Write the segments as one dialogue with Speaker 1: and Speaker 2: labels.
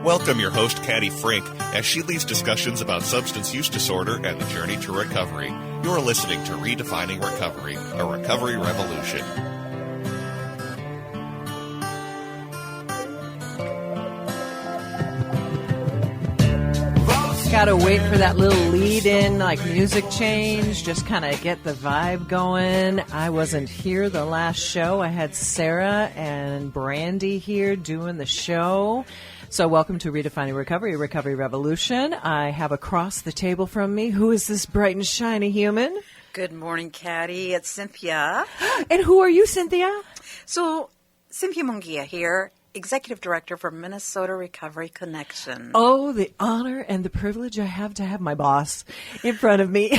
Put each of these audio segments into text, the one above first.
Speaker 1: Welcome your host, Katty Frink, as she leads discussions about substance use disorder and the journey to recovery. You're listening to Redefining Recovery, a recovery revolution.
Speaker 2: Gotta wait for that little lead-in, like music change, just kind of get the vibe going. I wasn't here the last show. I had Sarah and Brandy here doing the show. So welcome to Redefining Recovery, a recovery revolution. I have across the table from me, who is this bright and shiny human?
Speaker 3: Good morning, Katty. It's Cynthia.
Speaker 2: And who are you, Cynthia?
Speaker 3: So, Cynthia Munguia here, Executive Director for Minnesota Recovery Connection.
Speaker 2: Oh, the honor and the privilege I have to have my boss in front of me.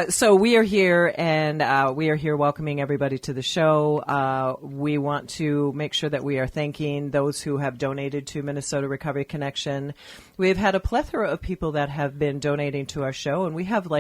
Speaker 2: So we are here, and we are here welcoming everybody to the show. We want to make sure that we are thanking those who have donated to Minnesota Recovery Connection. We've had a plethora of people that have been donating to our show, and we have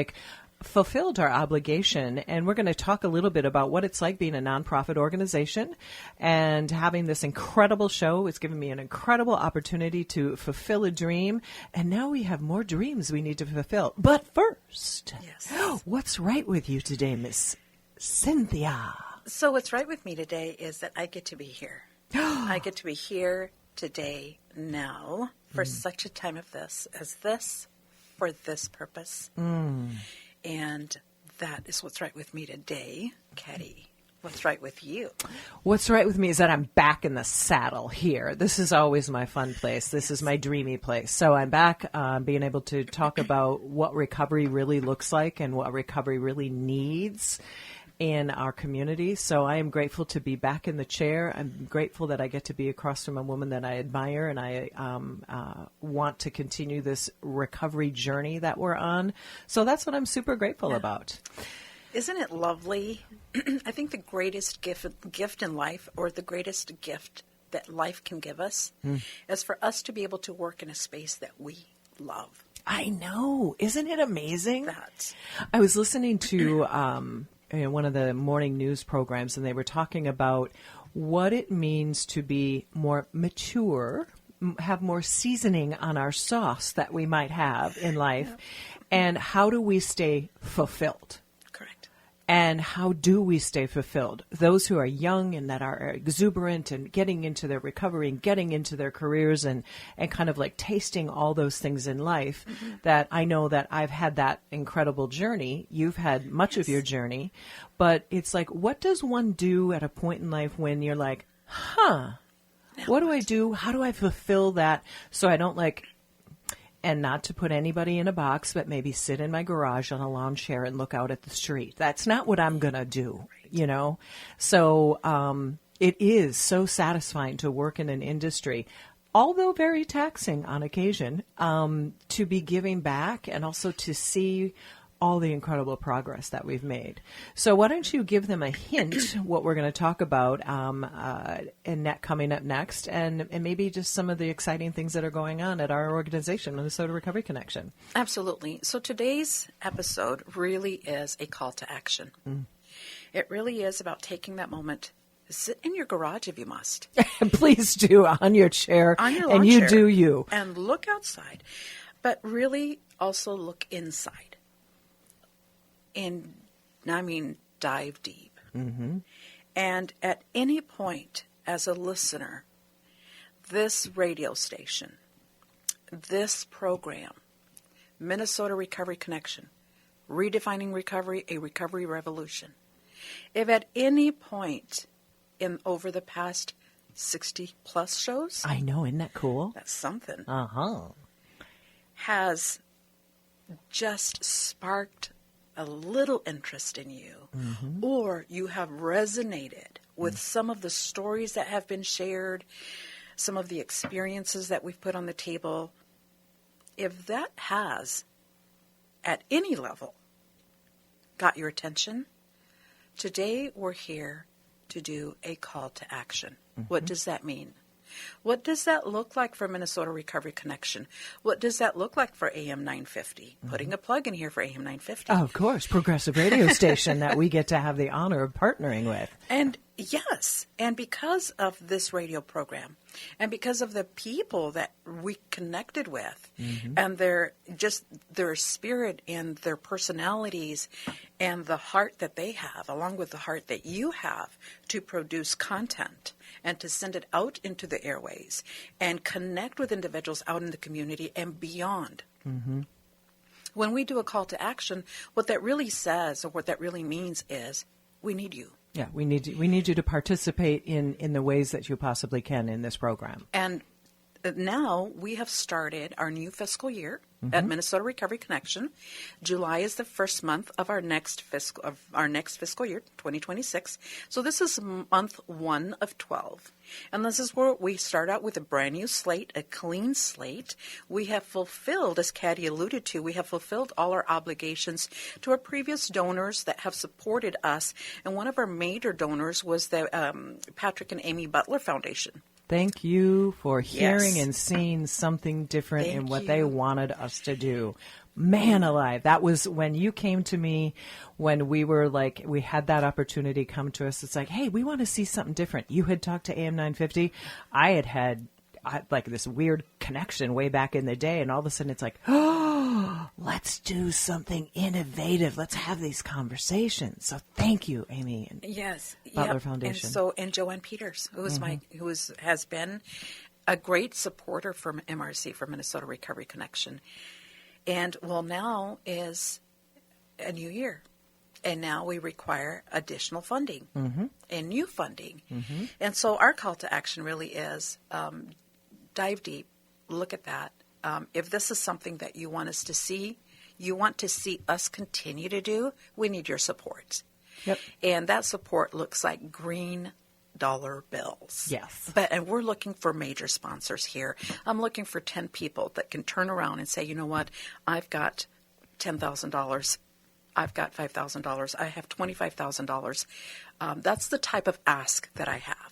Speaker 2: fulfilled our obligation, and we're going to talk a little bit about what it's like being a nonprofit organization and having this incredible show. It's given me an incredible opportunity to fulfill a dream, and now we have more dreams we need to fulfill. But first, yes. What's right with you today, Miss Cynthia?
Speaker 3: So what's right with me today is that I get to be here. I get to be here today, now, for such a time as this, for this purpose. And that is what's right with me today. Katty, what's right with you?
Speaker 2: What's right with me is that I'm back in the saddle here. This is always my fun place. This is my dreamy place. So I'm back being able to talk about what recovery really looks like and what recovery really needs in our community. So I am grateful to be back in the chair. I'm grateful that I get to be across from a woman that I admire, and I want to continue this recovery journey that we're on. So that's what I'm super grateful about.
Speaker 3: Isn't it lovely? I think the greatest gift in life, or the greatest gift that life can give us, is for us to be able to work in a space that we love.
Speaker 2: I know. Isn't it amazing? I was listening to one of the morning news programs, and they were talking about what it means to be more mature, have more seasoning on our sauce that we might have in life, and how do we stay fulfilled?
Speaker 3: Correct.
Speaker 2: And how do we stay fulfilled? Those who are young and that are exuberant and getting into their recovery and getting into their careers and kind of like tasting all those things in life, that I know that I've had that incredible journey. You've had much of your journey. But it's like, what does one do at a point in life when you're like, what do I do? How do I fulfill that so I don't and not to put anybody in a box, but maybe sit in my garage on a lawn chair and look out at the street. That's not what I'm going to do, you know? So it is so satisfying to work in an industry, although very taxing on occasion, to be giving back and also to see all the incredible progress that we've made. So why don't you give them a hint what we're going to talk about and that coming up next, and maybe just some of the exciting things that are going on at our organization, Minnesota Recovery Connection.
Speaker 3: Absolutely. So today's episode really is a call to action. It really is about taking that moment. Sit in your garage if you must.
Speaker 2: Please do, on your chair,
Speaker 3: on your lawn
Speaker 2: and you
Speaker 3: chair,
Speaker 2: do you.
Speaker 3: And look outside, but really also look inside. And I mean, dive deep. And at any point as a listener, this radio station, this program, Minnesota Recovery Connection, Redefining Recovery, a recovery revolution, if at any point in over the past 60 plus shows,
Speaker 2: I know, isn't that cool?
Speaker 3: That's something. Has just sparked a little interest in you, or you have resonated with some of the stories that have been shared, some of the experiences that we've put on the table, if that has, at any level, got your attention, today we're here to do a call to action. What does that mean? What does that look like for Minnesota Recovery Connection? What does that look like for AM 950? Putting a plug in here for AM 950.
Speaker 2: Oh, of course, progressive radio station that we get to have the honor of partnering with.
Speaker 3: And Yes, and because of this radio program, and because of the people that we connected with, and their spirit and their personalities, and the heart that they have, along with the heart that you have to produce content and to send it out into the airways and connect with individuals out in the community and beyond. When we do a call to action, what that really says, or what that really means, is we need you.
Speaker 2: Yeah, we need you to participate in the ways that you possibly can in this program.
Speaker 3: And now we have started our new fiscal year at Minnesota Recovery Connection. July is the first month of our next fiscal year, 2026. So this is month 1 of 12. And this is where we start out with a brand new slate, a clean slate. We have fulfilled, as Caddy alluded to, we have fulfilled all our obligations to our previous donors that have supported us. And one of our major donors was the Patrick and Amy Butler Foundation.
Speaker 2: Thank you for hearing and seeing something different in what they wanted us to do. Man alive. That was when you came to me, when we were like, we had that opportunity come to us. It's like, hey, we want to see something different. You had talked to AM 950. I had like this weird connection way back in the day. And all of a sudden it's like, oh, let's do something innovative. Let's have these conversations. So thank you, Amy. And Butler Foundation.
Speaker 3: And Joanne Peters, who is has been a great supporter from MRC, for Minnesota Recovery Connection. And now is a new year. And now we require additional funding and new funding. And so our call to action really is dive deep, look at that. If this is something that you want us to see, you want to see us continue to do, we need your support.
Speaker 2: Yep.
Speaker 3: And that support looks like green dollar bills.
Speaker 2: Yes.
Speaker 3: And we're looking for major sponsors here. I'm looking for 10 people that can turn around and say, you know what, I've got $10,000. I've got $5,000. I have $25,000. That's the type of ask that I have.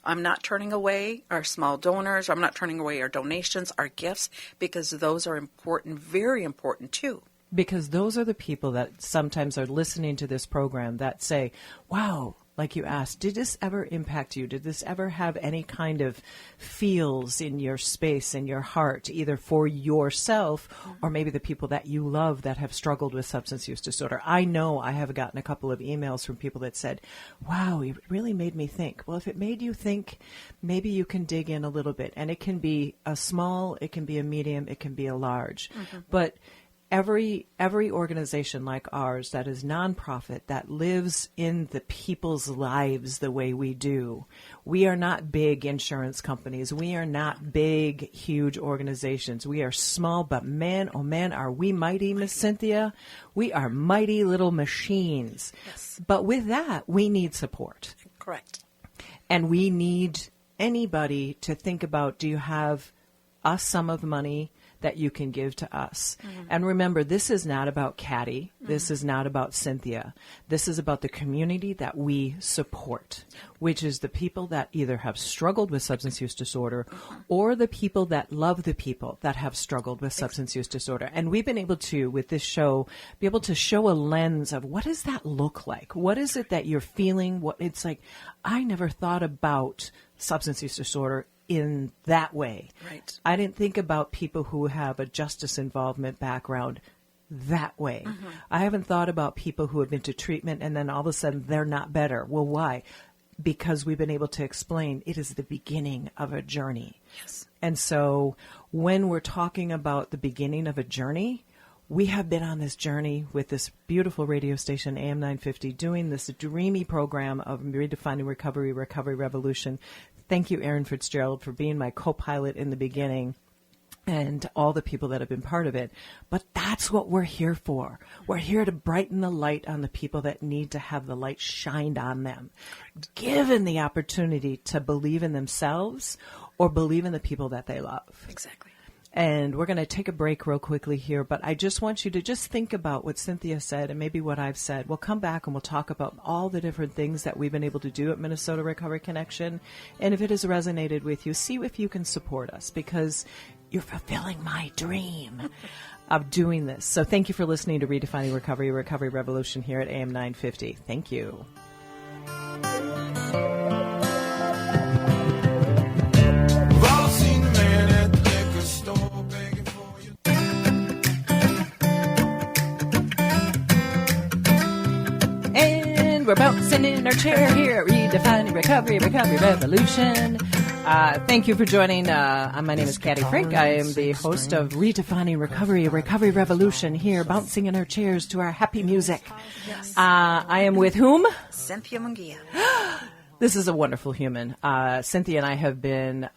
Speaker 3: I'm not turning away our small donors. I'm not turning away our donations, our gifts, because those are important, very important too.
Speaker 2: Because those are the people that sometimes are listening to this program that say, wow, like you asked, did this ever impact you? Did this ever have any kind of feels in your space, in your heart, either for yourself or maybe the people that you love that have struggled with substance use disorder? I know I have gotten a couple of emails from people that said, wow, it really made me think. Well, if it made you think, maybe you can dig in a little bit. And it can be a small, it can be a medium, it can be a large. But every organization like ours that is nonprofit, that lives in the people's lives the way we do, we are not big insurance companies. We are not big, huge organizations. We are small, but man, oh man, are we mighty, Miss Cynthia? We are mighty little machines.
Speaker 3: Yes.
Speaker 2: But with that, we need support.
Speaker 3: Correct.
Speaker 2: And we need anybody to think about, do you have a sum of money that you can give to us? And remember, this is not about Caddy. This is not about Cynthia. This is about the community that we support, which is the people that either have struggled with substance use disorder or the people that love the people that have struggled with substance use disorder. And we've been able to, with this show, be able to show a lens of what does that look like? What is it that you're feeling? What it's like, I never thought about substance use disorder in that way.
Speaker 3: Right.
Speaker 2: I didn't think about people who have a justice involvement background that way. I haven't thought about people who have been to treatment and then all of a sudden they're not better. Well, why? Because we've been able to explain it is the beginning of a journey.
Speaker 3: Yes.
Speaker 2: And so when we're talking about the beginning of a journey, we have been on this journey with this beautiful radio station, AM 950, doing this dreamy program of Redefining Recovery, Recovery Revolution. Thank you, Aaron Fitzgerald, for being my co-pilot in the beginning and all the people that have been part of it. But that's what we're here for. We're here to brighten the light on the people that need to have the light shined on them, given the opportunity to believe in themselves or believe in the people that they love.
Speaker 3: Exactly.
Speaker 2: And we're going to take a break real quickly here, but I just want you to just think about what Cynthia said and maybe what I've said. We'll come back and we'll talk about all the different things that we've been able to do at Minnesota Recovery Connection. And if it has resonated with you, see if you can support us, because you're fulfilling my dream of doing this. So thank you for listening to Redefining Recovery, Recovery Revolution here at AM 950. Thank you. We're bouncing in our chair here, redefining recovery revolution. Thank you for joining. My name is Katty Frank. I am the host of Redefining Recovery revolution here, bouncing in our chairs to our happy music.
Speaker 3: Yes.
Speaker 2: I am with whom?
Speaker 3: Cynthia Munguia.
Speaker 2: This is a wonderful human. Cynthia and I have been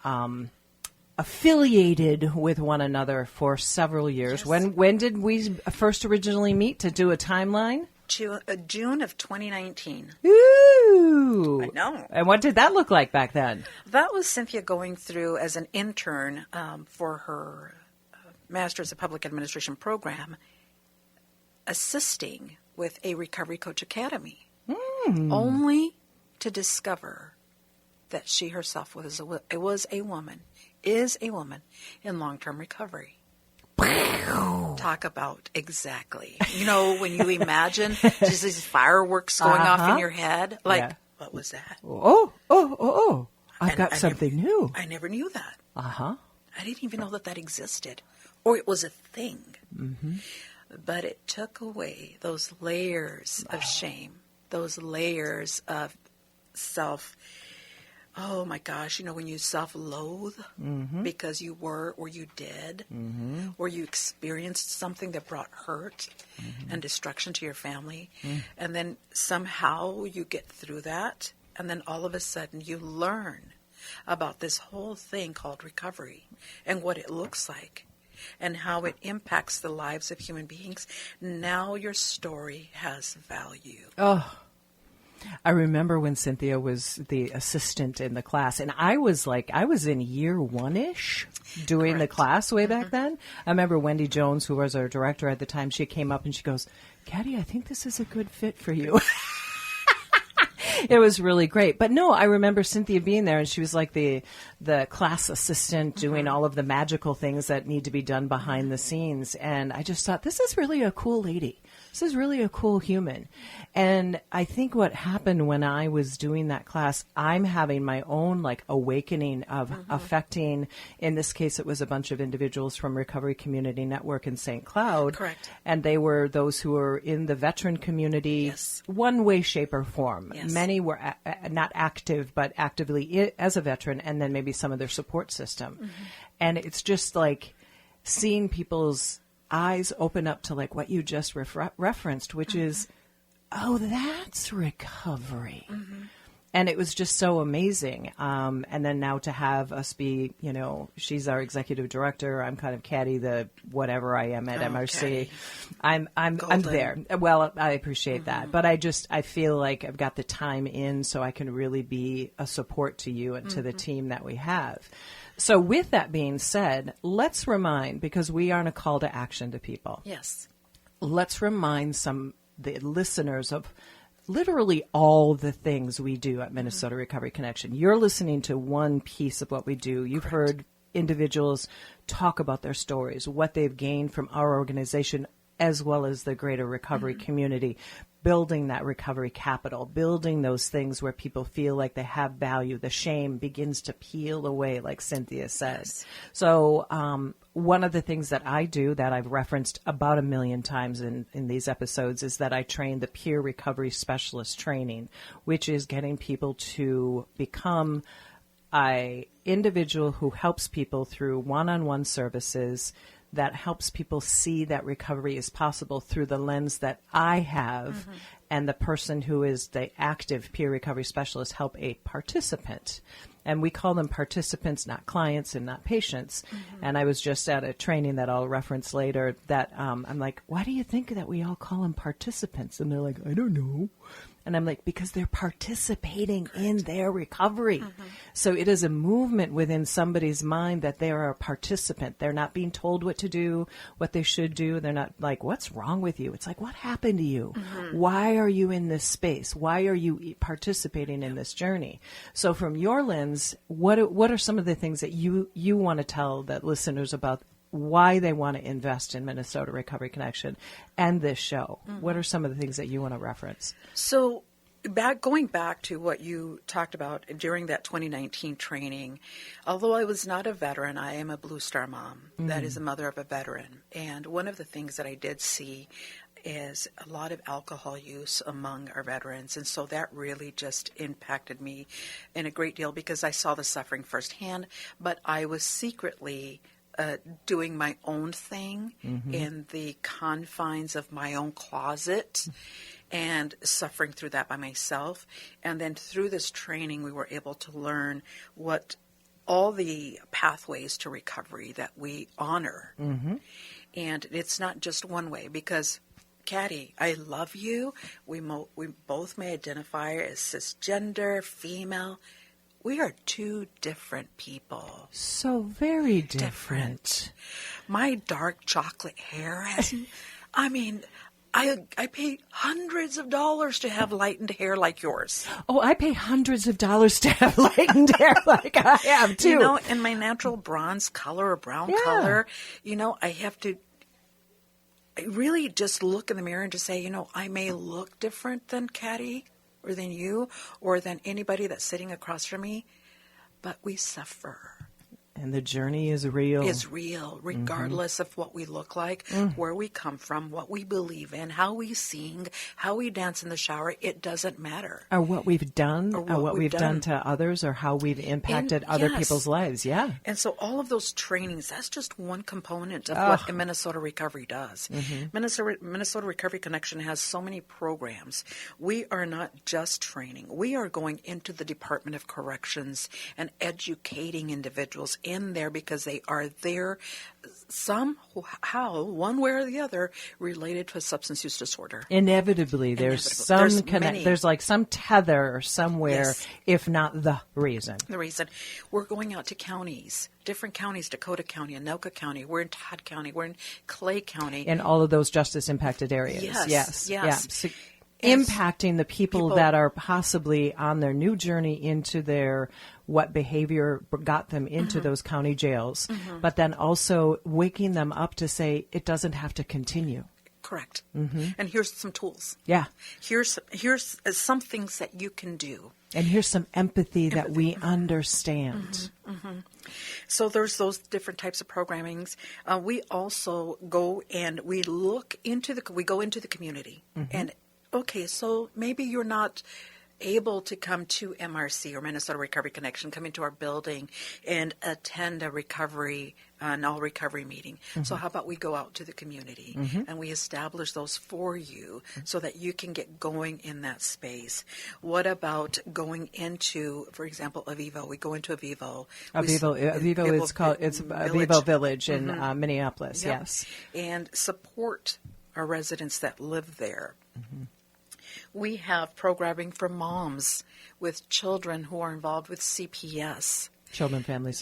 Speaker 2: affiliated with one another for several years.
Speaker 3: Yes.
Speaker 2: When did we first originally meet to do a timeline?
Speaker 3: June of 2019.
Speaker 2: Ooh!
Speaker 3: I know.
Speaker 2: And what did that look like back then?
Speaker 3: That was Cynthia going through as an intern for her Master's of Public Administration program, assisting with a Recovery Coach Academy, only to discover that she herself is a woman in long-term recovery. Talk about exactly. You know, when you imagine just these fireworks going off in your head, like, what was that?
Speaker 2: Oh. I've got something new.
Speaker 3: I never knew that.
Speaker 2: Uh-huh.
Speaker 3: I didn't even know that existed, or it was a thing. Mm-hmm. But it took away those layers of shame, those layers of self. Oh my gosh, you know, when you self-loathe because you were or you did or you experienced something that brought hurt and destruction to your family, and then somehow you get through that, and then all of a sudden you learn about this whole thing called recovery and what it looks like and how it impacts the lives of human beings. Now your story has value.
Speaker 2: Oh, I remember when Cynthia was the assistant in the class, and I was in year one-ish doing the class way back then. I remember Wendy Jones, who was our director at the time, she came up and she goes, "Katty, I think this is a good fit for you." It was really great. But no, I remember Cynthia being there, and she was like the class assistant doing all of the magical things that need to be done behind the scenes. And I just thought, this is really a cool lady. This is really a cool human. And I think what happened when I was doing that class, I'm having my own like awakening of affecting, in this case, it was a bunch of individuals from Recovery Community Network in St. Cloud.
Speaker 3: Correct.
Speaker 2: And they were those who were in the veteran community, one way, shape, or form.
Speaker 3: Yes.
Speaker 2: Many were not active, but actively as a veteran, and then maybe some of their support system. And it's just like seeing people's eyes open up to like what you just referenced, which is, oh, that's recovery. And it was just so amazing. And then now to have us be, you know, she's our executive director. I'm kind of Katty, the whatever I am at MRC.
Speaker 3: Katty.
Speaker 2: I'm there. Well, I appreciate that, but I feel like I've got the time in so I can really be a support to you and to the team that we have. So with that being said, let's remind, because we are on a call to action to people.
Speaker 3: Yes.
Speaker 2: Let's remind the listeners of literally all the things we do at Minnesota Recovery Connection. You're listening to one piece of what we do. You've heard individuals talk about their stories, what they've gained from our organization, as well as the greater recovery community, building that recovery capital, building those things where people feel like they have value. The shame begins to peel away, like Cynthia says. So one of the things that I do that I've referenced about 1 million times in these episodes is that I train the peer recovery specialist training, which is getting people to become an individual who helps people through one-on-one services, that helps people see that recovery is possible through the lens that I have, and the person who is the active peer recovery specialist help a participant. And we call them participants, not clients and not patients. And I was just at a training that I'll reference later that I'm like, why do you think that we all call them participants? And they're like, I don't know. And I'm like, because they're participating in their recovery. So it is a movement within somebody's mind that they are a participant. They're not being told what to do, what they should do. They're not like, what's wrong with you? It's like, what happened to you? Why are you in this space? Why are you participating in this journey? So from your lens, what are some of the things that you want to tell the listeners about why they want to invest in Minnesota Recovery Connection and this show? What are some of the things that you want to reference?
Speaker 3: So going back to what you talked about during that 2019 training, although I was not a veteran, I am a Blue Star mom. That is a mother of a veteran. And one of the things that I did see is a lot of alcohol use among our veterans. And so that really just impacted me in a great deal because I saw the suffering firsthand, but I was secretly doing my own thing in the confines of my own closet and suffering through that by myself. And then through this training, we were able to learn what all the pathways to recovery that we honor. And it's not just one way because, Caddy, I love you. We both may identify as cisgender, female. We are two different people.
Speaker 2: So very different.
Speaker 3: My dark chocolate hair has, I mean, I pay hundreds of dollars to have lightened hair like yours.
Speaker 2: Oh, I pay hundreds of dollars to have lightened hair like I have too.
Speaker 3: You know, in my natural bronze color or brown color, you know, I really just look in the mirror and just say, you know, I may look different than Caddy or than you or than anybody that's sitting across from me, but we suffer.
Speaker 2: And the journey is real.
Speaker 3: Is real, regardless of what we look like, where we come from, what we believe in, how we sing, how we dance in the shower. It doesn't matter.
Speaker 2: Or what we've done, or what we've done to others, or how we've impacted other people's lives. Yeah.
Speaker 3: And so all of those trainings, that's just one component of what Minnesota Recovery does. Minnesota Recovery Connection has so many programs. We are not just training. We are going into the Department of Corrections and educating individuals in there because they are there somehow, one way or the other, related to a substance use disorder.
Speaker 2: Inevitably, there's there's like some tether somewhere, if not the reason.
Speaker 3: The reason. We're going out to counties, different counties, Dakota County, Anoka County. We're in Todd County. We're in Clay County.
Speaker 2: In all of those justice-impacted areas.
Speaker 3: Yes.
Speaker 2: Yeah. So impacting the people that are possibly on their new journey into their what behavior got them into those county jails, but then also waking them up to say it doesn't have to continue.
Speaker 3: Correct. And here's some tools.
Speaker 2: Yeah.
Speaker 3: Here's some things that you can do.
Speaker 2: And here's some empathy that we understand.
Speaker 3: So there's those different types of programmings. We also go and we go into the community. And okay, so maybe you're not able to come to MRC or Minnesota Recovery Connection, come into our building and attend an all recovery meeting. So how about we go out to the community and we establish those for you so that you can get going in that space. What about going into, for example, Avivo? We go into Avivo.
Speaker 2: Avivo is called, it's Avivo Village in Minneapolis, yes.
Speaker 3: And support our residents that live there. We have programming for moms with children who are involved with CPS.
Speaker 2: Children Family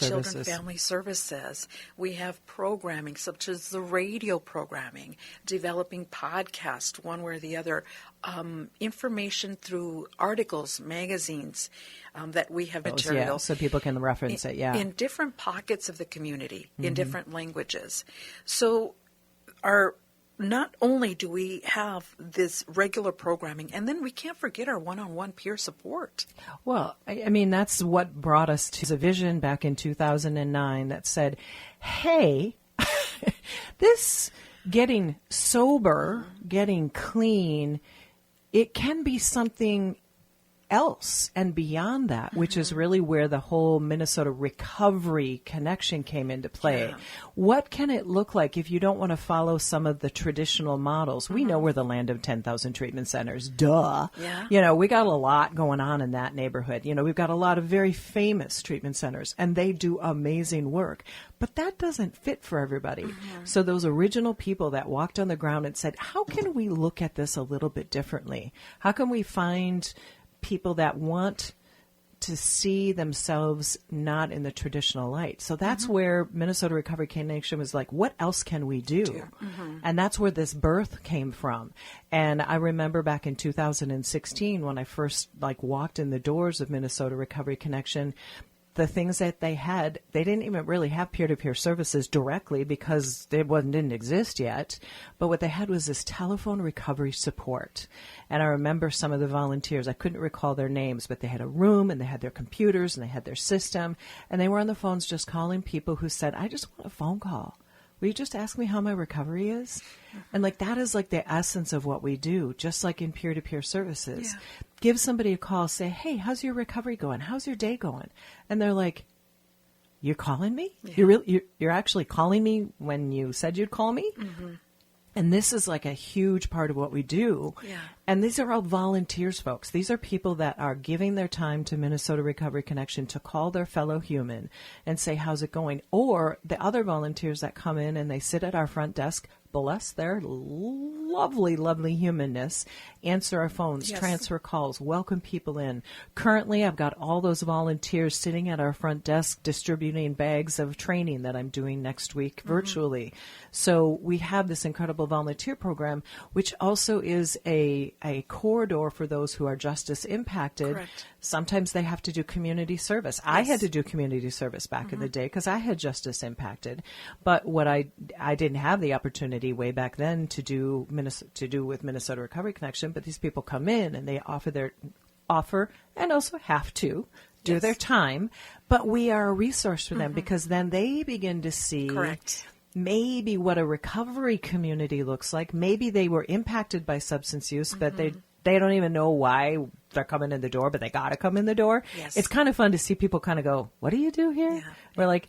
Speaker 2: Services. We have programming such as the radio programming, developing podcasts, one way or the other, information through articles, magazines that we have material. Yeah, so people can reference it,
Speaker 3: in different pockets of the community, in different languages. So not only do we have this regular programming, and then we can't forget our one-on-one peer support.
Speaker 2: Well, I mean, that's what brought us to the vision back in 2009 that said, hey, this getting sober, getting clean, it can be something else and beyond that, which is really where the whole Minnesota Recovery Connection came into play. What can it look like if you don't want to follow some of the traditional models? We know we're the land of 10,000 treatment centers. Duh.
Speaker 3: Yeah.
Speaker 2: You know, we got a lot going on in that neighborhood. You know, we've got a lot of very famous treatment centers, and they do amazing work. But that doesn't fit for everybody. So those original people that walked on the ground and said, how can we look at this a little bit differently? How can we find people that want to see themselves not in the traditional light? So that's where Minnesota Recovery Connection was like, what else can we do? And that's where this birth came from. And I remember back in 2016 when I first walked in the doors of Minnesota Recovery Connection, the things that they didn't even really have peer-to-peer services directly because they didn't exist yet. But what they had was this telephone recovery support. And I remember some of the volunteers, I couldn't recall their names, but they had a room and they had their computers and they had their system. And they were on the phones just calling people who said, I just want a phone call. will you just ask me how my recovery is? And like, that is like the essence of what we do, just like in peer-to-peer services.
Speaker 3: Yeah.
Speaker 2: Give somebody a call, say, hey, how's your recovery going? How's your day going? And they're like, you're calling me?
Speaker 3: Yeah.
Speaker 2: You're actually calling me when you said you'd call me?
Speaker 3: Mm-hmm.
Speaker 2: And this is like a huge part of what we do.
Speaker 3: Yeah.
Speaker 2: And these are all volunteers, folks. These are people that are giving their time to Minnesota Recovery Connection to call their fellow human and say, how's it going? Or the other volunteers that come in and they sit at our front desk, bless their lovely, lovely humanness, answer our phones,
Speaker 3: Yes.
Speaker 2: transfer calls, welcome people in. Currently, I've got all those volunteers sitting at our front desk distributing bags of training that I'm doing next week virtually. So we have this incredible volunteer program, which also is a corridor for those who are justice impacted.
Speaker 3: Correct.
Speaker 2: Sometimes they have to do community service. I had to do community service back in the day because I had justice impacted. But what I didn't have the opportunity way back then to do with Minnesota Recovery Connection. But these people come in and they offer and also have to do
Speaker 3: Yes.
Speaker 2: their time. But we are a resource for them because then they begin to see
Speaker 3: Correct.
Speaker 2: maybe what a recovery community looks like. Maybe they were impacted by substance use, but they don't even know why they're coming in the door, but they got to come in the door.
Speaker 3: Yes.
Speaker 2: It's kind of fun to see people kind of go, what do you do here?
Speaker 3: Yeah.
Speaker 2: We're like,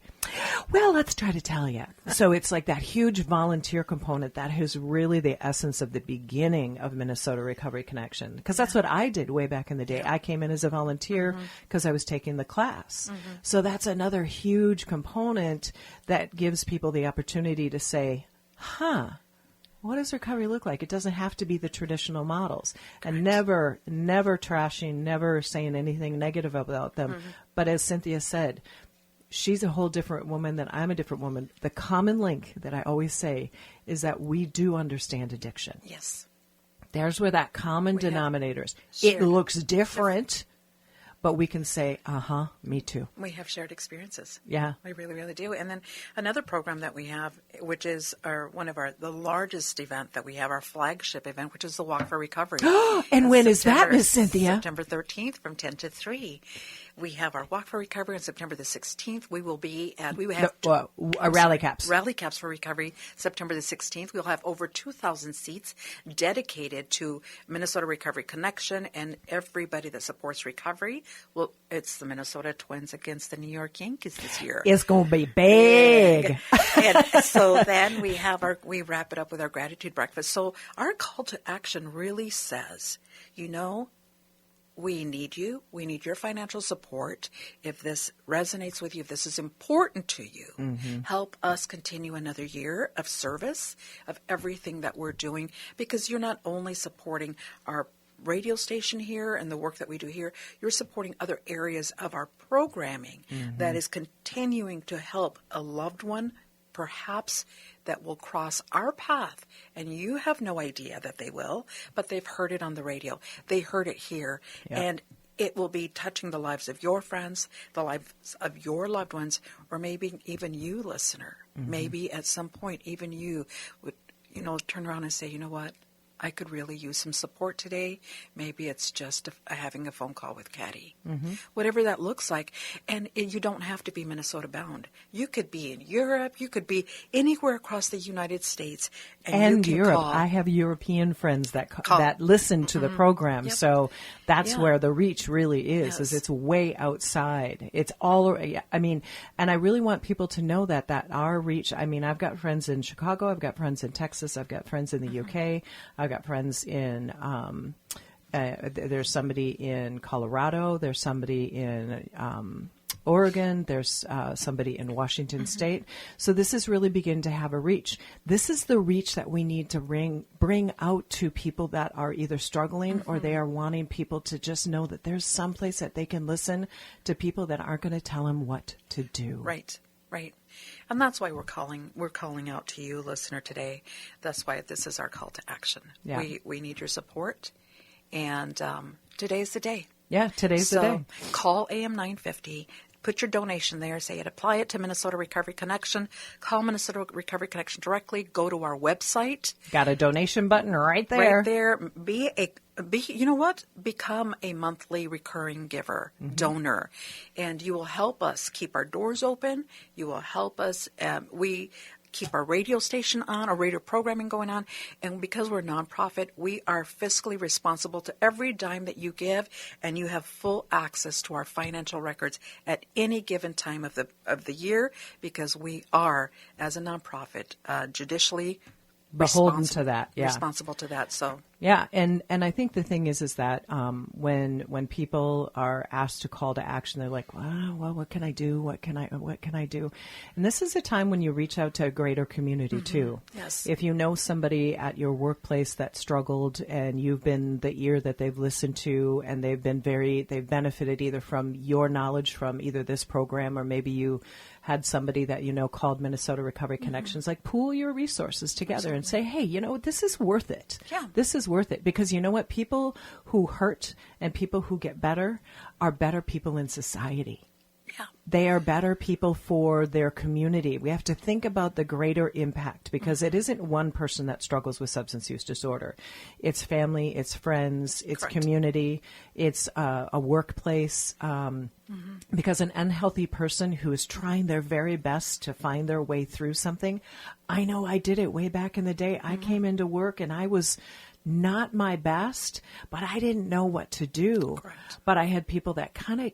Speaker 2: well, let's try to tell you. So it's like that huge volunteer component that is really the essence of the beginning of Minnesota Recovery Connection. Because that's what I did way back in the day. I came in as a volunteer because I was taking the class. So that's another huge component that gives people the opportunity to say, what does recovery look like? It doesn't have to be the traditional models. And never trashing, never saying anything negative about them. But as Cynthia said, she's a whole different woman than I'm a different woman. The common link that I always say is that we do understand addiction.
Speaker 3: Yes.
Speaker 2: There's where that common
Speaker 3: We have
Speaker 2: denominator is.
Speaker 3: shared-
Speaker 2: It looks different, but we can say, me too.
Speaker 3: We have shared experiences.
Speaker 2: Yeah.
Speaker 3: We really, really do. And then another program that we have, which is the largest event that we have, our flagship event, which is the Walk for Recovery.
Speaker 2: And when is that,
Speaker 3: September-
Speaker 2: Miss Cynthia?
Speaker 3: September 13th from 10 to 3. We have our Walk for Recovery on September the 16th. We will be at,
Speaker 2: Rally caps.
Speaker 3: Rally Caps for Recovery, September the 16th. We'll have over 2,000 seats dedicated to Minnesota Recovery Connection and everybody that supports recovery. Well, it's the Minnesota Twins against the New York Yankees this year.
Speaker 2: It's going to be big.
Speaker 3: And so then we wrap it up with our gratitude breakfast. So our call to action really says, we need you. We need your financial support. If this resonates with you, if this is important to you, help us continue another year of service of everything that we're doing, because you're not only supporting our radio station here and the work that we do here, you're supporting other areas of our programming that is continuing to help a loved one, perhaps, that will cross our path, and you have no idea that they will, but they've heard it on the radio. They heard it here, and it will be touching the lives of your friends, the lives of your loved ones, or maybe even you, listener. Maybe at some point even you would, turn around and say, you know what? I could really use some support today. Maybe it's just having a phone call with Caddy. Whatever that looks like. And you don't have to be Minnesota bound. You could be in Europe. You could be anywhere across the United States. And you can
Speaker 2: Europe.
Speaker 3: call.
Speaker 2: I have European friends that listen to the program.
Speaker 3: Yep.
Speaker 2: So that's
Speaker 3: Yeah.
Speaker 2: where the reach really is
Speaker 3: Yes.
Speaker 2: it's way outside. It's all, and I really want people to know that our reach, I've got friends in Chicago. I've got friends in Texas. I've got friends in the UK. I've got friends in, there's somebody in Colorado. There's somebody in Oregon. There's somebody in Washington State. So this is really beginning to have a reach. This is the reach that we need to bring out to people that are either struggling or they are wanting people to just know that there's some place that they can listen to people that aren't going to tell them what to do.
Speaker 3: Right. And that's why we're calling out to you, listener, today. That's why this is our call to action.
Speaker 2: Yeah.
Speaker 3: We need your support, and today's the day.
Speaker 2: Yeah, today's the day.
Speaker 3: Call AM 950. Put your donation there. Say it. Apply it to Minnesota Recovery Connection. Call Minnesota Recovery Connection directly. Go to our website.
Speaker 2: Got a donation button right there.
Speaker 3: Right there. You know what? Become a monthly recurring giver, donor, and you will help us keep our doors open. You will help us. We keep our radio station on, our radio programming going on. And because we're a nonprofit, we are fiscally responsible to every dime that you give, and you have full access to our financial records at any given time of the year, because we are, as a nonprofit, judicially
Speaker 2: beholden to that. Yeah.
Speaker 3: Responsible to that. So.
Speaker 2: Yeah, and I think the thing is that when people are asked to call to action, they're like, well, what can I do? What can I do? And this is a time when you reach out to a greater community too.
Speaker 3: Yes.
Speaker 2: If you know somebody at your workplace that struggled, and you've been the ear that they've listened to, and they've benefited either from your knowledge from either this program, or maybe you had somebody that called Minnesota Recovery Connections, like pool your resources together and say, hey, this is worth it.
Speaker 3: Yeah.
Speaker 2: This is worth it, because you know what? People who hurt and people who get better are better people in society.
Speaker 3: Yeah.
Speaker 2: They are better people for their community. We have to think about the greater impact, because it isn't one person that struggles with substance use disorder. It's family, it's friends, it's
Speaker 3: Correct.
Speaker 2: community, it's a workplace. Because an unhealthy person who is trying their very best to find their way through something, I know I did it way back in the day. I came into work and I was not my best, but I didn't know what to do.
Speaker 3: Correct.
Speaker 2: But I had people that kind of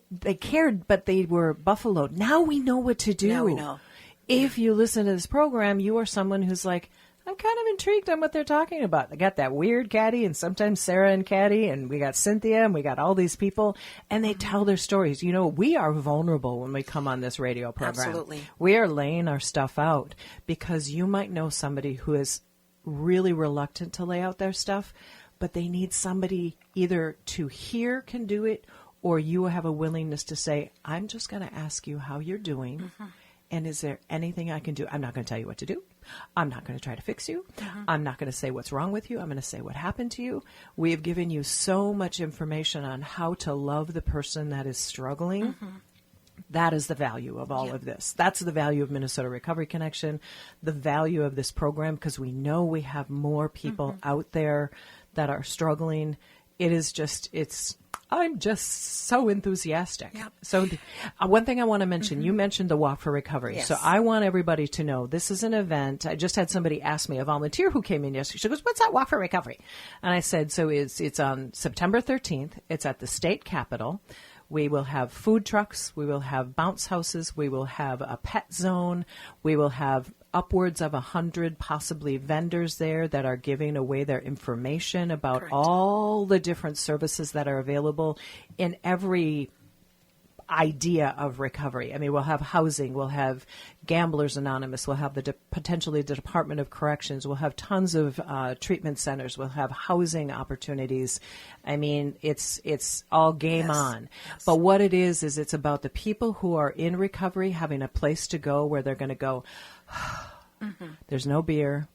Speaker 2: they cared, but they were buffaloed. Now we know what to do.
Speaker 3: Now we know.
Speaker 2: If you listen to this program, you are someone who's like, I'm kind of intrigued on what they're talking about. They got that weird Caddy, and sometimes Sarah and Caddy, and we got Cynthia, and we got all these people, and they tell their stories. We are vulnerable when we come on this radio program.
Speaker 3: Absolutely.
Speaker 2: We are laying our stuff out, because you might know somebody who is really reluctant to lay out their stuff, but they need somebody either to hear can do it, or you have a willingness to say, I'm just going to ask you how you're doing, and is there anything I can do? I'm not going to tell you what to do. I'm not going to try to fix you. I'm not going to say what's wrong with you. I'm going to say what happened to you. We have given you so much information on how to love the person that is struggling. That is the value of all of this. That's the value of Minnesota Recovery Connection, the value of this program, because we know we have more people out there that are struggling. I'm just so enthusiastic.
Speaker 3: Yep.
Speaker 2: So one thing I want to mention, you mentioned the Walk for Recovery.
Speaker 3: Yes.
Speaker 2: So I want everybody to know this is an event. I just had somebody ask me, a volunteer who came in yesterday. She goes, what's that Walk for Recovery? And I said, so it's on September 13th. It's at the state capitol. We will have food trucks. We will have bounce houses. We will have a pet zone. We will have upwards of 100 possibly vendors there that are giving away their information about
Speaker 3: Correct.
Speaker 2: all the different services that are available in every idea of recovery. I mean, we'll have housing, we'll have Gamblers Anonymous, we'll have potentially the Department of Corrections, we'll have tons of treatment centers, we'll have housing opportunities. I mean, it's all game on.
Speaker 3: Yes.
Speaker 2: But what it is it's about the people who are in recovery having a place to go where they're going to go, there's no beer,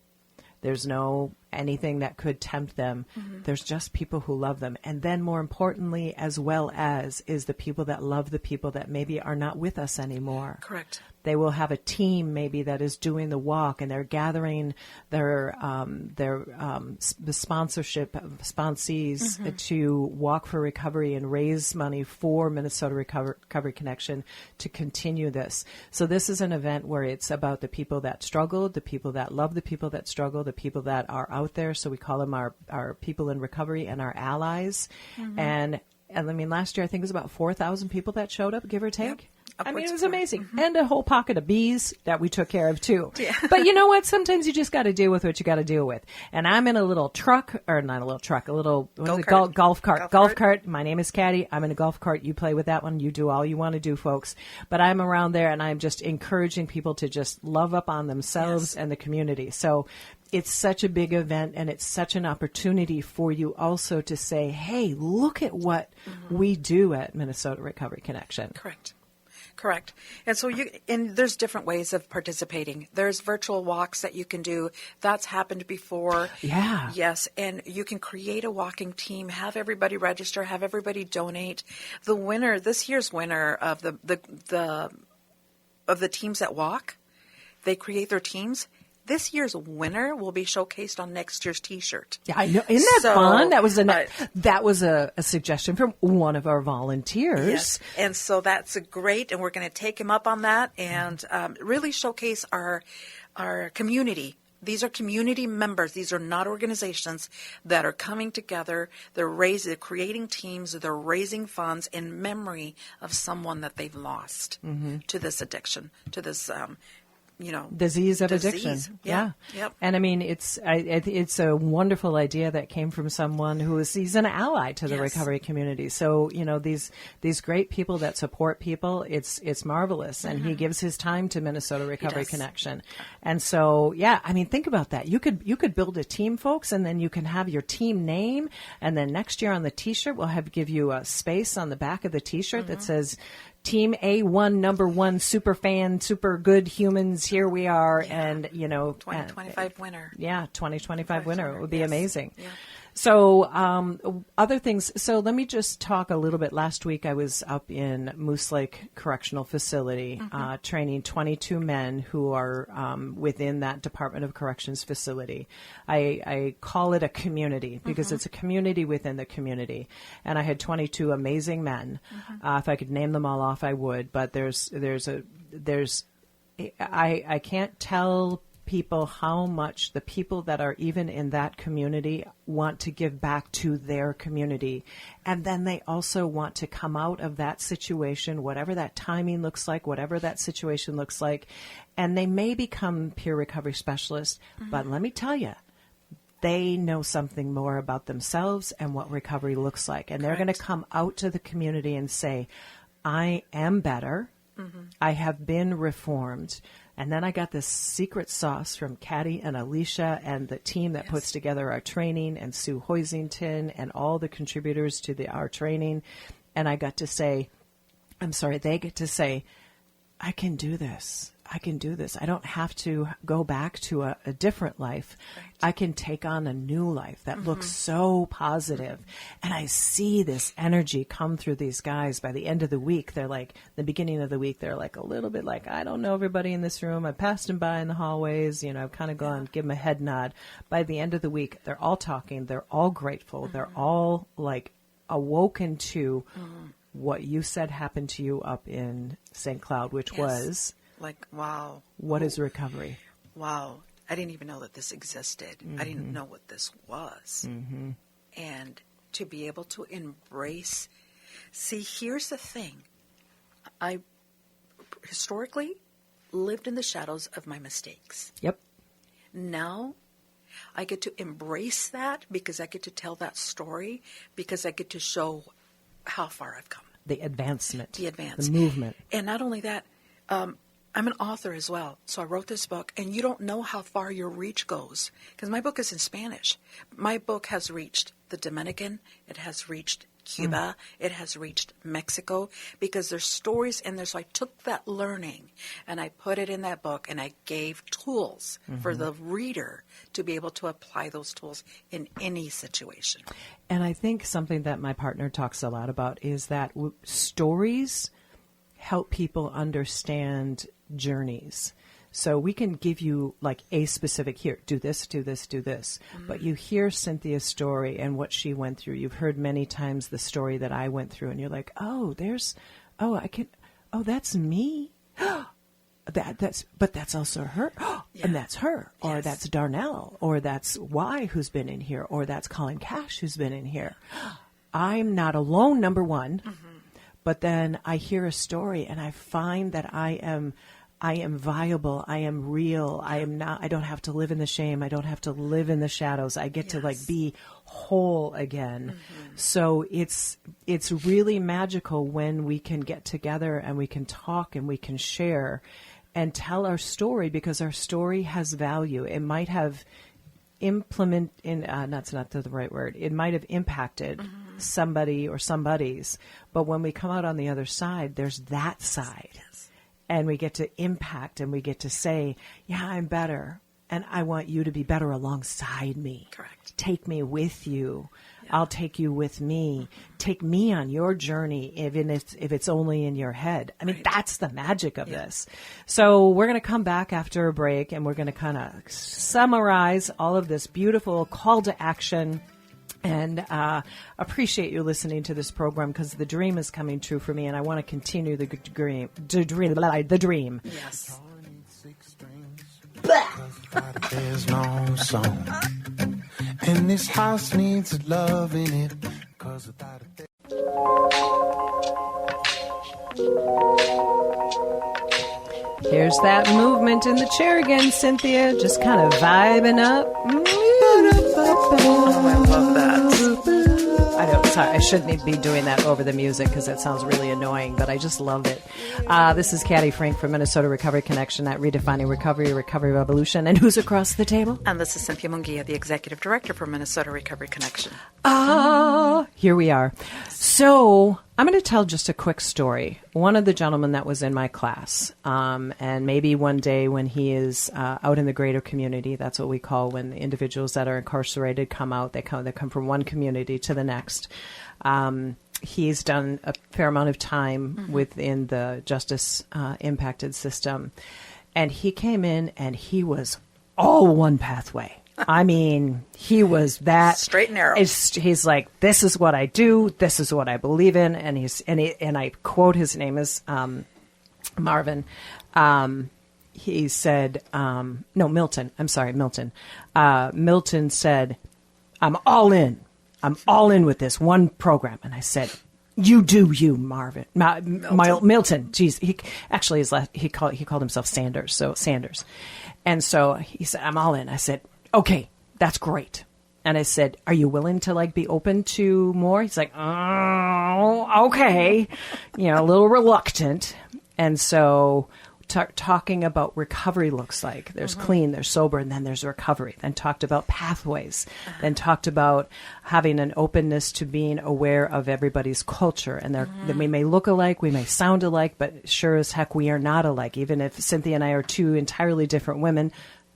Speaker 2: there's no anything that could tempt them. There's just people who love them. And then more importantly, as well as, is the people that love the people that maybe are not with us anymore.
Speaker 3: Correct.
Speaker 2: They will have a team maybe that is doing the walk, and they're gathering the sponsorship sponsees to Walk for Recovery and raise money for Minnesota Recovery Connection to continue this. So this is an event where it's about the people that struggled, the people that love the people that struggle, the people that are out there. So we call them our people in recovery and our allies. And I mean, last year I think it was about 4,000 people that showed up, give or take.
Speaker 3: Yep.
Speaker 2: I mean,
Speaker 3: Upwards
Speaker 2: it was
Speaker 3: of
Speaker 2: amazing. And a whole pocket of bees that we took care of, too.
Speaker 3: Yeah.
Speaker 2: But you know what? Sometimes you just got to deal with what you got to deal with. And I'm in a little truck, or not a little truck, a little golf cart. Golf cart. My name is Caddy. I'm in a golf cart. You play with that one. You do all you want to do, folks. But I'm around there, and I'm just encouraging people to just love up on themselves and the community. So it's such a big event, and it's such an opportunity for you also to say, hey, look at what we do at Minnesota Recovery Connection.
Speaker 3: Correct. And so there's different ways of participating. There's virtual walks that you can do. That's happened before.
Speaker 2: Yeah.
Speaker 3: Yes. And you can create a walking team, have everybody register, have everybody donate. The winner, this year's winner of the teams that walk, they create their teams. this year's winner will be showcased on next year's T-shirt.
Speaker 2: Yeah, I know. Isn't that fun? That was a suggestion from one of our volunteers.
Speaker 3: Yes, and so that's great, and we're going to take him up on that and really showcase our community. These are community members. These are not organizations that are coming together. They're creating teams. They're raising funds in memory of someone that they've lost to this addiction, to this
Speaker 2: disease of addiction. Yeah.
Speaker 3: Yep.
Speaker 2: And I mean, it's a wonderful idea that came from someone he's an ally to the recovery community. So, these great people that support people, it's marvelous. And he gives his time to Minnesota Recovery Connection. And so, I mean, think about that. You could build a team, folks, and then you can have your team name. And then next year on the T-shirt, we'll give you a space on the back of the T-shirt that says, Team A1, number one, super fan, super good humans. Here we are. And,
Speaker 3: 2025 winner.
Speaker 2: Yeah, 2025 winner. It would be amazing.
Speaker 3: Yeah.
Speaker 2: So, other things. So let me just talk a little bit. Last week I was up in Moose Lake Correctional Facility, training 22 men who are within that Department of Corrections facility. I call it a community because it's a community within the community. And I had 22 amazing men. If I could name them all off, I would. But I can't tell people how much the people that are even in that community want to give back to their community. And then they also want to come out of that situation, whatever that timing looks like, whatever that situation looks like. And they may become peer recovery specialists. But let me tell you, they know something more about themselves and what recovery looks like. And they're going to come out to the community and say, I am better. I have been reformed. And then I got this secret sauce from Caddy and Alicia and the team that puts together our training, and Sue Hoisington and all the contributors to our training. And I got to say, they get to say, I can do this. I can do this. I don't have to go back to a different life. Right. I can take on a new life that looks so positive. And I see this energy come through these guys. By the end of the week, they're like, the beginning of the week, they're like a little bit like, I don't know everybody in this room. I passed them by in the hallways. I've kind of gone, give them a head nod. By the end of the week, they're all talking. They're all grateful. They're all like awoken to what you said happened to you up in St. Cloud, which was...
Speaker 3: Like, wow.
Speaker 2: What is recovery?
Speaker 3: Wow. I didn't even know that this existed. I didn't know what this was. And to be able to embrace. See, here's the thing. I historically lived in the shadows of my mistakes.
Speaker 2: Yep.
Speaker 3: Now I get to embrace that because I get to tell that story, because I get to show how far I've come.
Speaker 2: The advancement.
Speaker 3: The
Speaker 2: movement.
Speaker 3: And not only that, I'm an author as well, so I wrote this book, and you don't know how far your reach goes, because my book is in Spanish. My book has reached the Dominican, it has reached Cuba, it has reached Mexico, because there's stories in there, so I took that learning, and I put it in that book, and I gave tools for the reader to be able to apply those tools in any situation.
Speaker 2: And I think something that my partner talks a lot about is that stories help people understand journeys. So we can give you like a specific, here, do this, do this, do this. But you hear Cynthia's story and what she went through. You've heard many times the story that I went through, and you're like, that's me. But that's also her. And that's her. Or that's Darnell. Or that's Y who's been in here. Or that's Colin Cash who's been in here. I'm not alone, number one. But then I hear a story and I find that I am viable. I am real. I don't have to live in the shame. I don't have to live in the shadows. I get to like be whole again. So it's really magical when we can get together and we can talk and we can share and tell our story, because our story has value. It might have that's not the right word. It might have impacted somebody or somebody's, but when we come out on the other side, there's that side. And we get to impact and we get to say, yeah, I'm better. And I want you to be better alongside me.
Speaker 3: Correct.
Speaker 2: Take me with you. I'll take you with me. Take me on your journey, even if it's only in your head. I mean, that's the magic of this. So we're going to come back after a break, and we're going to kind of summarize all of this beautiful call to action. And appreciate you listening to this program, because the dream is coming true for me, and I want to continue the dream. The dream.
Speaker 3: Yes.
Speaker 4: There's no song, and this house needs love in it. 'Cause without a
Speaker 2: Here's that movement in the chair again, Cynthia. Just kind of vibing up.
Speaker 3: Oh, I love that.
Speaker 2: I don't. Sorry, I shouldn't be doing that over the music because that sounds really annoying. But I just love it. This is Katty Frank from Minnesota Recovery Connection at Redefining Recovery, Recovery Revolution. And who's across the table?
Speaker 3: And this is Cynthia Munguia, the Executive Director for Minnesota Recovery Connection.
Speaker 2: Here we are. So I'm going to tell just a quick story. One of the gentlemen that was in my class, and maybe one day when he is out in the greater community, that's what we call when the individuals that are incarcerated come out. They come from one community to the next. He's done a fair amount of time within the justice impacted system. And he came in and he was all one pathway. I mean, he was that
Speaker 3: straight and narrow.
Speaker 2: He's like, this is what I do. This is what I believe in. And I quote, his name is Marvin. He said, Milton. I'm sorry, Milton. Milton said, I'm all in. I'm all in with this one program. And I said, you do you, Marvin. Milton. Geez, he actually he called himself Sanders. So Sanders. And so he said, I'm all in. I said, okay, that's great. And I said, are you willing to be open to more? He's like, oh, okay. A little reluctant. And so talking about recovery looks like there's clean, there's sober, and then there's recovery. Then talked about pathways. Then talked about having an openness to being aware of everybody's culture. And that we may look alike, we may sound alike, but sure as heck we are not alike. Even if Cynthia and I are two entirely different women,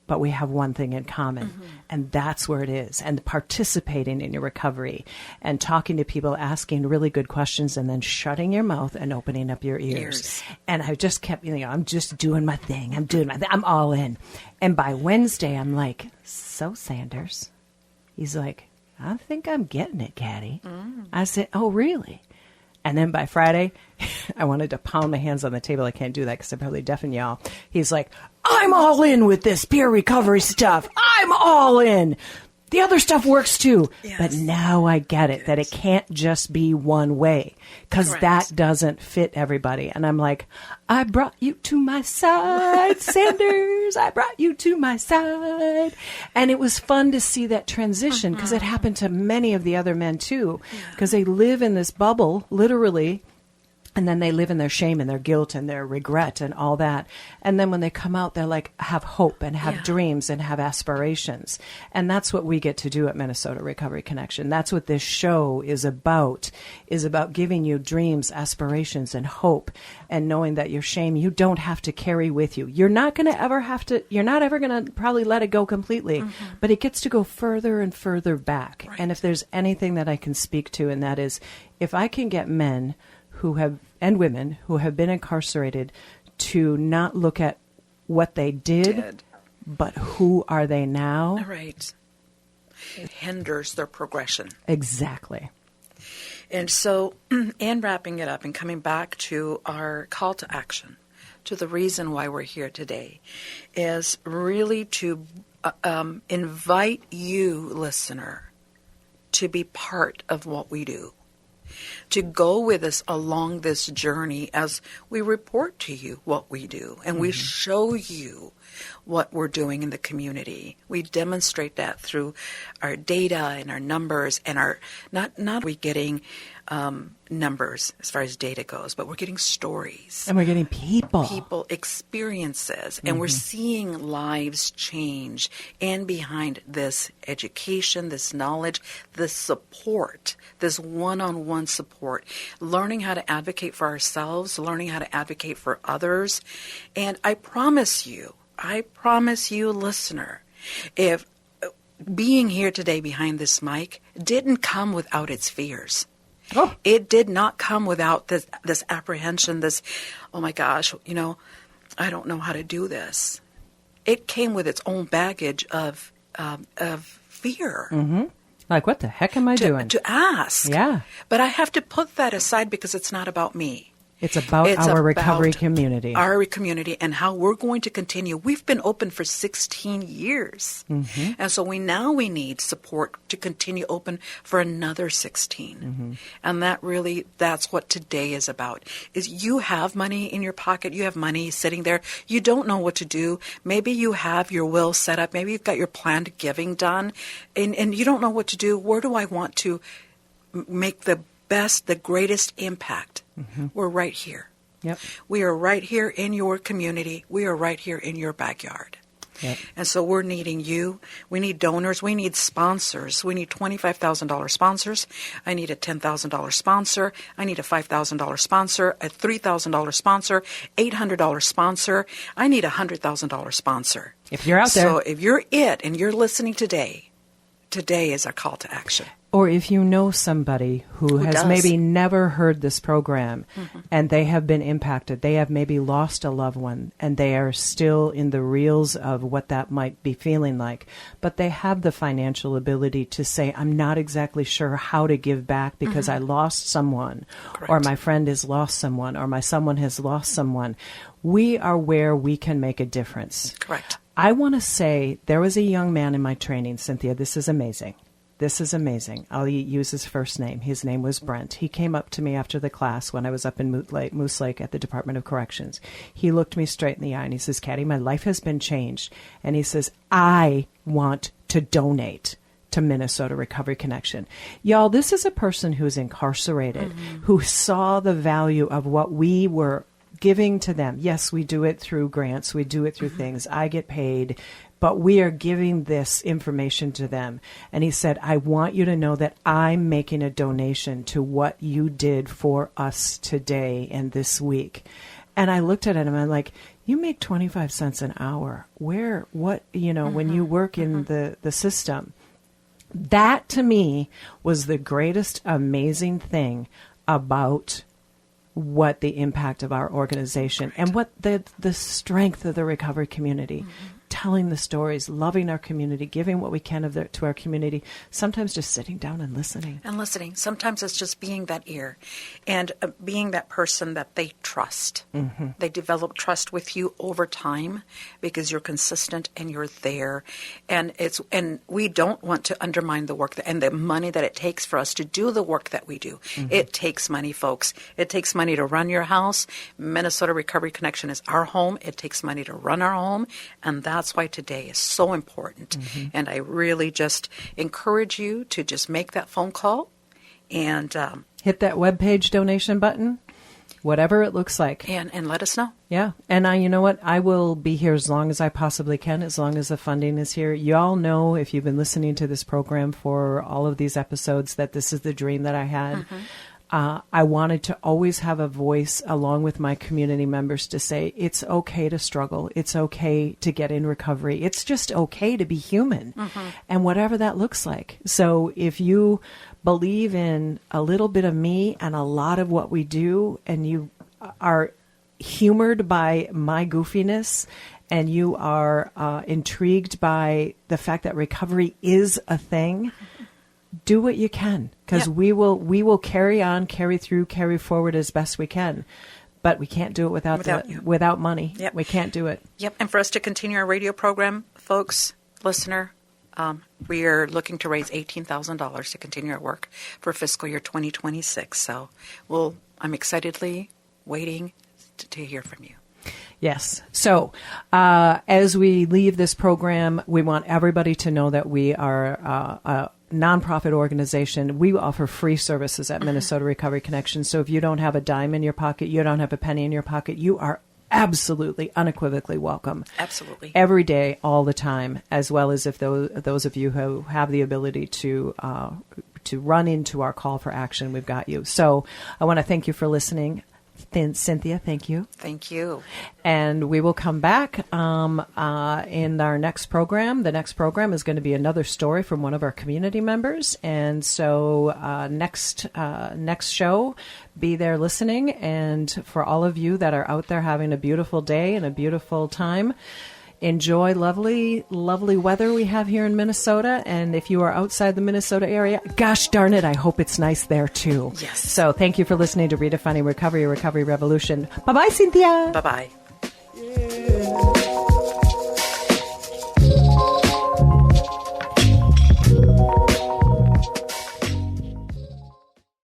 Speaker 2: but we have one thing in common, and that's where it is. And participating in your recovery and talking to people, asking really good questions, and then shutting your mouth and opening up your ears. And I just kept, I'm just doing my thing. I'm all in. And by Wednesday, I'm like, so Sanders? He's like, I think I'm getting it, Katty. I said, oh, really? And then by Friday, I wanted to pound my hands on the table. I can't do that because I probably deafen y'all. He's like, I'm all in with this peer recovery stuff. I'm all in. The other stuff works too.
Speaker 3: Yes.
Speaker 2: But now I get it, that it can't just be one way, because that doesn't fit everybody. And I'm like, I brought you to my side, Sanders. I brought you to my side. And it was fun to see that transition, because it happened to many of the other men too, because they live in this bubble, literally. And then they live in their shame and their guilt and their regret and all that. And then when they come out, they're like, have hope and have dreams and have aspirations. And that's what we get to do at Minnesota Recovery Connection. That's what this show is about giving you dreams, aspirations, and hope, and knowing that your shame, you don't have to carry with you. You're not going to ever have to, you're not ever going to probably let it go completely, but it gets to go further and further back. Right. And if there's anything that I can speak to, and that is, if I can get men and women who have been incarcerated to not look at what they did, but who are they now?
Speaker 3: Right. It hinders their progression.
Speaker 2: Exactly.
Speaker 3: And so, and wrapping it up and coming back to our call to action, to the reason why we're here today, is really to invite you, listener, to be part of what we do. To go with us along this journey as we report to you what we do, and we show you what we're doing in the community. We demonstrate that through our data and our numbers, and our not we getting numbers as far as data goes, but we're getting stories.
Speaker 2: And we're getting people
Speaker 3: experiences, and we're seeing lives change. And behind this education, this knowledge, this support, this one-on-one support, learning how to advocate for ourselves, learning how to advocate for others. And I promise you, listener, if being here today behind this mic didn't come without its fears.
Speaker 2: Oh.
Speaker 3: It did not come without this apprehension, this, oh my gosh, I don't know how to do this. It came with its own baggage of fear.
Speaker 2: Mm-hmm. Like, what the heck am I doing?
Speaker 3: To ask.
Speaker 2: Yeah.
Speaker 3: But I have to put that aside because it's not about me.
Speaker 2: It's about our recovery community.
Speaker 3: Our community and how we're going to continue. We've been open for 16 years.
Speaker 2: Mm-hmm.
Speaker 3: And so we need support to continue open for another 16.
Speaker 2: Mm-hmm.
Speaker 3: And that's what today is about. Is you have money in your pocket. You have money sitting there. You don't know what to do. Maybe you have your will set up. Maybe you've got your planned giving done. And you don't know what to do. Where do I want to make the greatest impact?
Speaker 2: Mm-hmm.
Speaker 3: We're right here.
Speaker 2: Yep.
Speaker 3: We are right here in your community. We are right here in your backyard.
Speaker 2: Yep.
Speaker 3: And so we're needing you. We need donors. We need sponsors. We need $25,000 sponsors. I need a $10,000 sponsor. I need a $5,000 sponsor, a $3,000 sponsor, $800 sponsor. I need a $100,000 sponsor.
Speaker 2: If you're out there.
Speaker 3: So if you're it and you're listening today is our call to action.
Speaker 2: Or if you know somebody who has maybe never heard this program,
Speaker 3: mm-hmm.
Speaker 2: and they have been impacted, they have maybe lost a loved one, and they are still in the reels of what that might be feeling like, but they have the financial ability to say, I'm not exactly sure how to give back because I lost someone,
Speaker 3: Correct.
Speaker 2: or my friend has lost someone, or my someone has lost someone. We are where we can make a difference.
Speaker 3: Correct.
Speaker 2: I want to say there was a young man in my training, Cynthia, this is amazing. This is amazing. I'll use his first name. His name was Brent. He came up to me after the class when I was up in Moose Lake at the Department of Corrections. He looked me straight in the eye and he says, Caddy, my life has been changed. And he says, I want to donate to Minnesota Recovery Connection. Y'all, this is a person who's incarcerated, mm-hmm. who saw the value of what we were giving to them. Yes, we do it through grants. We do it through mm-hmm. things. I get paid. But we are giving this information to them. And he said, I want you to know that I'm making a donation to what you did for us today and this week. And I looked at him and I'm like, you make 25 cents an hour. Mm-hmm. When you work in the system. That to me was the greatest amazing thing about what the impact of our organization and what the strength of the recovery community. Mm-hmm. Telling the stories, loving our community, giving what we can to our community, sometimes just sitting down and listening.
Speaker 3: Sometimes it's just being that ear and being that person that they trust.
Speaker 2: Mm-hmm.
Speaker 3: They develop trust with you over time because you're consistent and you're there. And we don't want to undermine the work and the money that it takes for us to do the work that we do. Mm-hmm. It takes money, folks. It takes money to run your house. Minnesota Recovery Connection is our home. It takes money to run our home. And that's why today is so important. Mm-hmm. And I really just encourage you to just make that phone call and
Speaker 2: hit that webpage donation button, whatever it looks like.
Speaker 3: And let us know.
Speaker 2: Yeah. And you know what? I will be here as long as I possibly can, as long as the funding is here. You all know, if you've been listening to this program for all of these episodes, that this is the dream that I had. Mm-hmm. I wanted to always have a voice along with my community members to say, it's okay to struggle. It's okay to get in recovery. It's just okay to be human, mm-hmm. and whatever that looks like. So if you believe in a little bit of me and a lot of what we do, and you are humored by my goofiness, and you are intrigued by the fact that recovery is a thing, do what you can, because we will carry on, carry through, carry forward as best we can. But we can't do it without money.
Speaker 3: Yep.
Speaker 2: We can't do it.
Speaker 3: Yep. And for us to continue our radio program, folks, listener, we are looking to raise $18,000 to continue our work for fiscal year 2026. So I'm excitedly waiting to hear from you.
Speaker 2: Yes. So as we leave this program, we want everybody to know that we are a nonprofit organization. We offer free services at Minnesota Recovery Connection. So if you don't have a dime in your pocket, you don't have a penny in your pocket, you are absolutely, unequivocally welcome.
Speaker 3: Absolutely.
Speaker 2: Every day, all the time, as well as if those of you who have the ability to run into our call for action, we've got you. So I want to thank you for listening. Cynthia, thank you.
Speaker 3: Thank you.
Speaker 2: And we will come back in our next program. The next program is going to be another story from one of our community members. And so next show, be there listening. And for all of you that are out there having a beautiful day and a beautiful time, enjoy lovely, lovely weather we have here in Minnesota. And if you are outside the Minnesota area, gosh darn it, I hope it's nice there too.
Speaker 3: Yes.
Speaker 2: So thank you for listening to Redefining Recovery, Recovery Revolution. Bye-bye, Cynthia.
Speaker 3: Bye-bye.